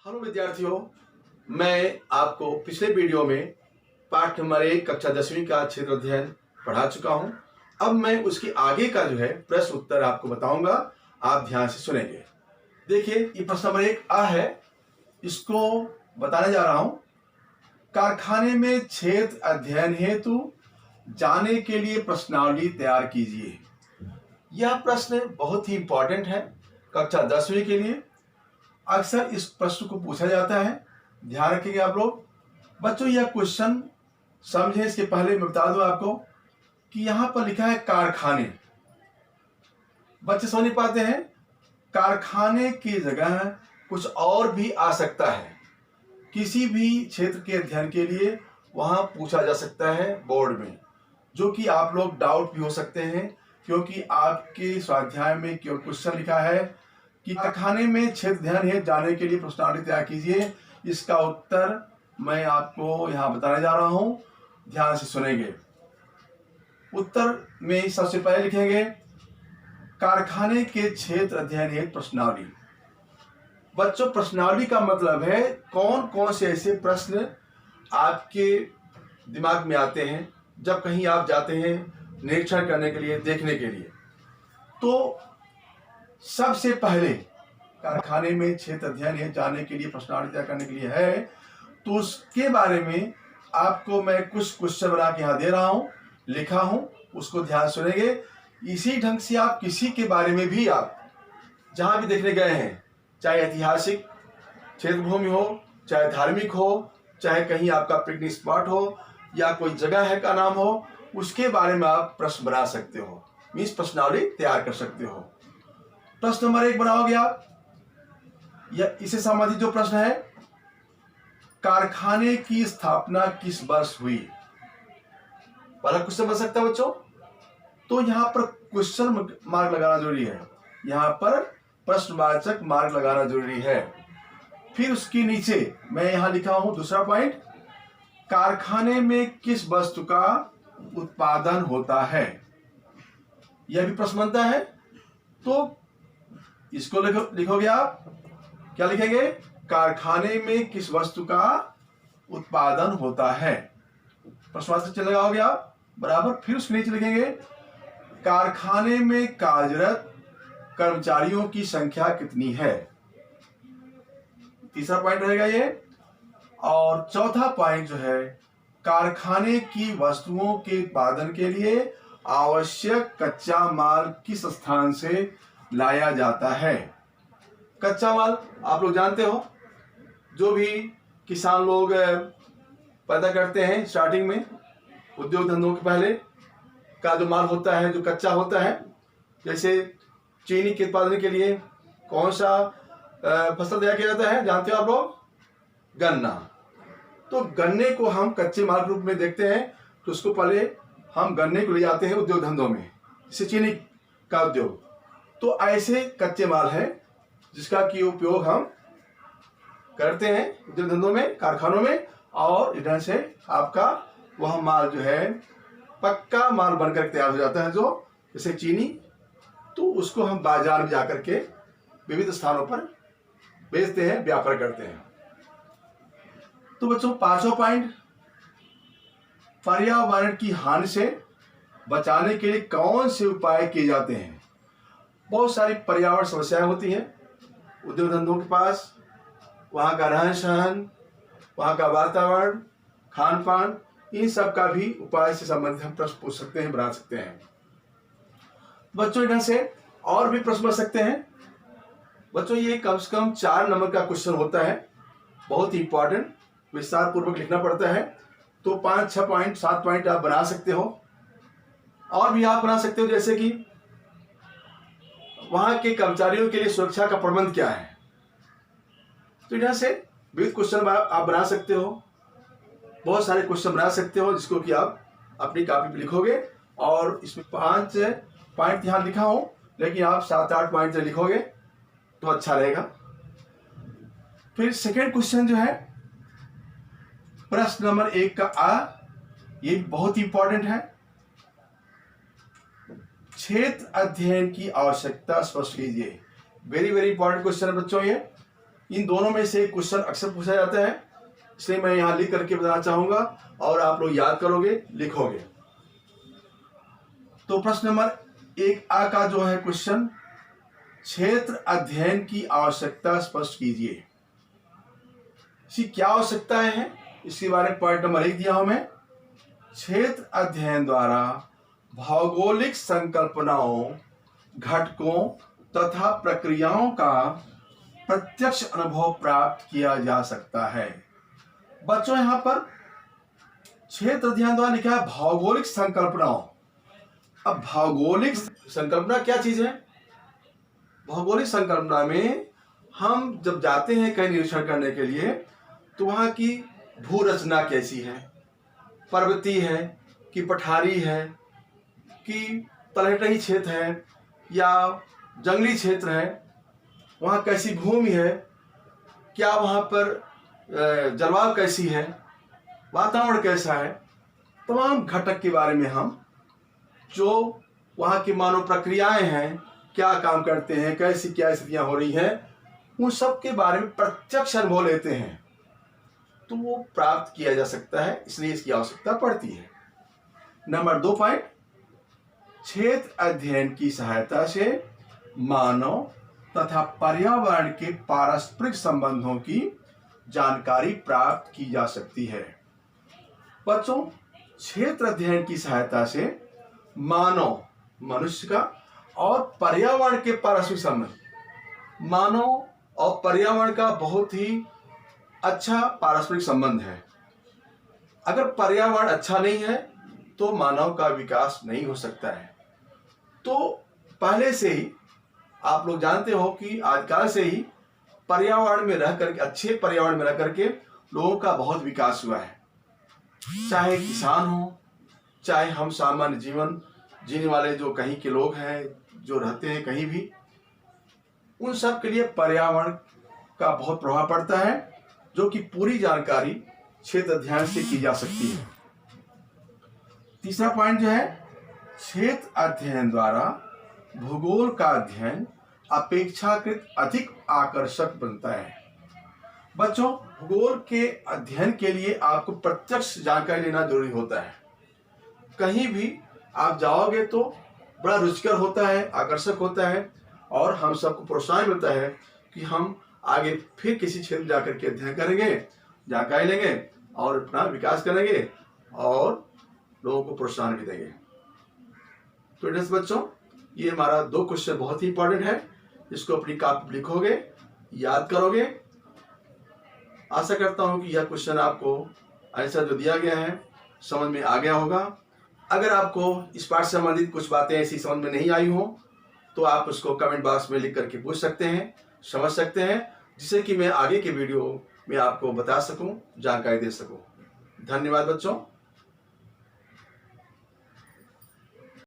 Hello विद्यार्थियों, मैं आपको पिछले वीडियो में पाठ नंबर 1 कक्षा 10वीं का क्षेत्र अध्ययन पढ़ा चुका हूं। अब मैं उसके आगे का जो है प्रश्न उत्तर आपको बताऊंगा, आप ध्यान से सुनेंगे। देखिए, ये प्रश्न नंबर 1 आ है, इसको बताने जा रहा हूं। कारखाने में क्षेत्र अध्ययन हेतु जाने के लिए प्रश्नावली तैयार कीजिए। यह प्रश्न बहुत ही इंपॉर्टेंट है कक्षा 10वीं के लिए। अक्सर इस प्रश्न को पूछा जाता है, ध्यान रखेंगे आप लोग। बच्चों, यह क्वेश्चन समझें इसके पहले मैं बता दूं आपको कि यहां पर लिखा है कारखाने। बच्चे समझ नहीं पाते हैं, कारखाने की जगह कुछ और भी आ सकता है। किसी भी क्षेत्र के अध्ययन के लिए वहां पूछा जा सकता है बोर्ड में, जो कि आप लोग डाउट भी हो सकते हैं, क्योंकि आपके स्वाध्याय में क्यों क्वेश्चन लिखा है कि कारखाने में क्षेत्र अध्ययन है जाने के लिए प्रश्नावली तैयार कीजिए। इसका उत्तर मैं आपको यहां बताने जा रहा हूं, ध्यान से सुनेंगे। उत्तर में सबसे पहले लिखेंगे कारखाने के क्षेत्र अध्ययन हेतु प्रश्नावली। बच्चों, प्रश्नावली का मतलब है कौन कौन से ऐसे प्रश्न आपके दिमाग में आते हैं जब कहीं आप जाते हैं निरीक्षण करने के लिए, देखने के लिए। तो सबसे पहले कारखाने में क्षेत्र अध्ययन है जाने के लिए प्रश्नावली तैयार करने के लिए है, तो उसके बारे में आपको मैं कुछ क्वेश्चन बना के यहाँ दे रहा हूँ, लिखा हूँ, उसको ध्यान सुनेंगे। इसी ढंग से आप किसी के बारे में भी आप जहाँ भी देखने गए हैं, चाहे ऐतिहासिक क्षेत्र भूमि हो, चाहे धार्मिक हो, चाहे कहीं आपका पिकनिक स्पॉट हो, या कोई जगह है का नाम हो, उसके बारे में आप प्रश्न बना सकते हो, मीन्स प्रश्नावली तैयार कर सकते हो। प्रश्न नंबर 1 बनाओगे आप, या इसे संबंधित जो प्रश्न है, कारखाने की स्थापना किस वर्ष हुई? पहला क्वेश्चन बन सकता है बच्चों। तो यहां पर क्वेश्चन मार्क लगाना जरूरी है, यहां पर प्रश्नवाचक मार्क लगाना जरूरी है। फिर उसके नीचे मैं यहां लिखा हूं दूसरा पॉइंट, कारखाने में किस वस्तु का उत्पादन होता है? यह भी प्रश्न बनता है। तो इसको लिखोगे आप, क्या लिखेंगे? कारखाने में किस वस्तु का उत्पादन होता है, प्रश्नवाचक चिन्ह लगाओगे आप बराबर। फिर उसके नीचे लिखेंगे कारखाने में कार्यरत कर्मचारियों की संख्या कितनी है? तीसरा पॉइंट रहेगा ये। और चौथा पॉइंट जो है, कारखाने की वस्तुओं के उत्पादन के लिए आवश्यक कच्चा माल किस स्थान से लाया जाता है? कच्चा माल आप लोग जानते हो, जो भी किसान लोग पैदा करते हैं स्टार्टिंग में, उद्योग धंधों के पहले का जो माल होता है, जो कच्चा होता है, जैसे चीनी के उत्पादन के लिए कौन सा फसल तैयार किया जाता है, जानते हो आप लोग? गन्ना। तो गन्ने को हम कच्चे माल के रूप में देखते हैं, तो उसको पहले हम गन्ने को ले जाते हैं उद्योग धंधों में, जैसे चीनी का उद्योग। तो ऐसे कच्चे माल है जिसका की उपयोग हम करते हैं उद्योग धंधों में, कारखानों में, और इधर से आपका वह माल जो है पक्का माल बनकर तैयार हो जाता है, जो जैसे चीनी। तो उसको हम बाजार में जाकर के विविध स्थानों पर बेचते हैं, व्यापार करते हैं। तो बच्चों, पांचवा पॉइंट, पर्यावरण की हानि से बचाने के लिए कौन से उपाय किए जाते हैं? बहुत सारी पर्यावरण समस्याएं होती हैं उद्योग धंधों के पास, वहाँ का रहन सहन, वहाँ का वातावरण, खान पान, इन सब का भी उपाय से संबंधित हम प्रश्न पूछ सकते हैं, बना सकते हैं। बच्चों, इधर से और भी प्रश्न बन सकते हैं। बच्चों, ये कम से कम 4 नंबर का क्वेश्चन होता है, बहुत ही इंपॉर्टेंट, विस्तार पूर्वक लिखना पड़ता है। तो 5, 6 पॉइंट, 7 पॉइंट आप बना सकते हो। और भी आप बना सकते हो, जैसे कि वहां के कर्मचारियों के लिए सुरक्षा का प्रबंध क्या है। तो यहाँ से विविध क्वेश्चन आप बना सकते हो, बहुत सारे क्वेश्चन बना सकते हो, जिसको कि आप अपनी कॉपी पे लिखोगे। और इसमें 5 पॉइंट यहाँ लिखा हो, लेकिन आप 7-8 पॉइंट लिखोगे तो अच्छा रहेगा। फिर सेकेंड क्वेश्चन जो है, प्रश्न नंबर 1 का आ, ये बहुत ही इंपॉर्टेंट है। क्षेत्र अध्ययन की आवश्यकता स्पष्ट कीजिए। वेरी वेरी इंपॉर्टेंट क्वेश्चन है बच्चों ये। इन दोनों में से क्वेश्चन अक्सर पूछा जाता है, इसलिए मैं यहाँ लिख करके बताना चाहूंगा और आप लोग याद करोगे, लिखोगे। तो प्रश्न नंबर 1A का जो है क्वेश्चन, क्षेत्र अध्ययन की आवश्यकता स्पष्ट कीजिए। इसकी क्या आवश्यकताएं हैं, इसके बारे में पॉइंट नंबर 1 दिया हूं मैं। क्षेत्र अध्ययन द्वारा भौगोलिक संकल्पनाओं, घटकों तथा प्रक्रियाओं का प्रत्यक्ष अनुभव प्राप्त किया जा सकता है। बच्चों यहां पर क्षेत्र अध्ययन द्वारा लिखा है भौगोलिक संकल्पनाओं। अब भौगोलिक संकल्पना क्या चीज है? भौगोलिक संकल्पना में हम जब जाते हैं कहीं निरीक्षण करने के लिए, तो वहां की भू रचना कैसी है, पर्वतीय है कि पठारी है कि तलहटी क्षेत्र है या जंगली क्षेत्र है, वहाँ कैसी भूमि है, क्या वहाँ पर जलवायु कैसी है, वातावरण कैसा है, तमाम घटक के बारे में हम जो वहाँ की मानव प्रक्रियाएं हैं, क्या काम करते हैं, कैसी क्या स्थितियाँ हो रही हैं, उन सब के बारे में प्रत्यक्ष अनुभव लेते हैं, तो वो प्राप्त किया जा सकता है, इसलिए इसकी आवश्यकता पड़ती है। नंबर 2 पॉइंट, क्षेत्र अध्ययन की सहायता से मानव तथा पर्यावरण के पारस्परिक संबंधों की जानकारी प्राप्त की जा सकती है। बच्चों, क्षेत्र अध्ययन की सहायता से मानव, मनुष्य का, और पर्यावरण के पारस्परिक संबंध, मानव और पर्यावरण का बहुत ही अच्छा पारस्परिक संबंध है। अगर पर्यावरण अच्छा नहीं है तो मानव का विकास नहीं हो सकता है। तो पहले से ही आप लोग जानते हो कि आजकल से ही पर्यावरण में रह करके, अच्छे पर्यावरण में रह करके लोगों का बहुत विकास हुआ है। चाहे किसान हो, चाहे हम सामान्य जीवन जीने वाले जो कहीं के लोग हैं, जो रहते हैं कहीं भी, उन सब के लिए पर्यावरण का बहुत प्रभाव पड़ता है, जो कि पूरी जानकारी क्षेत्र अध्ययन से की जा सकती है। तीसरा पॉइंट जो है, क्षेत्र अध्ययन द्वारा भूगोल का अध्ययन अपेक्षाकृत अधिक आकर्षक बनता है। बच्चों, भूगोल के अध्ययन के लिए आपको प्रत्यक्ष जानकारी लेना जरूरी होता है। कहीं भी आप जाओगे तो बड़ा रुचिकर होता है, आकर्षक होता है, और हम सबको प्रोत्साहन मिलता है कि हम आगे फिर किसी क्षेत्र जाकर के अध्ययन करेंगे, जानकारी लेंगे और अपना विकास करेंगे और लोगों को प्रोत्साहन भी देंगे। तो बच्चों, ये हमारा 2 क्वेश्चन बहुत ही इंपॉर्टेंट है, इसको अपनी कॉपी में लिखोगे, याद करोगे। आशा करता हूं कि यह क्वेश्चन आपको आंसर जो दिया गया है समझ में आ गया होगा। अगर आपको इस पाठ से संबंधित कुछ बातें ऐसी समझ में नहीं आई हो तो आप उसको कमेंट बॉक्स में लिख करके पूछ सकते हैं, समझ सकते हैं, जिससे कि मैं आगे के वीडियो में आपको बता सकूं, जानकारी दे सकूं। धन्यवाद बच्चों।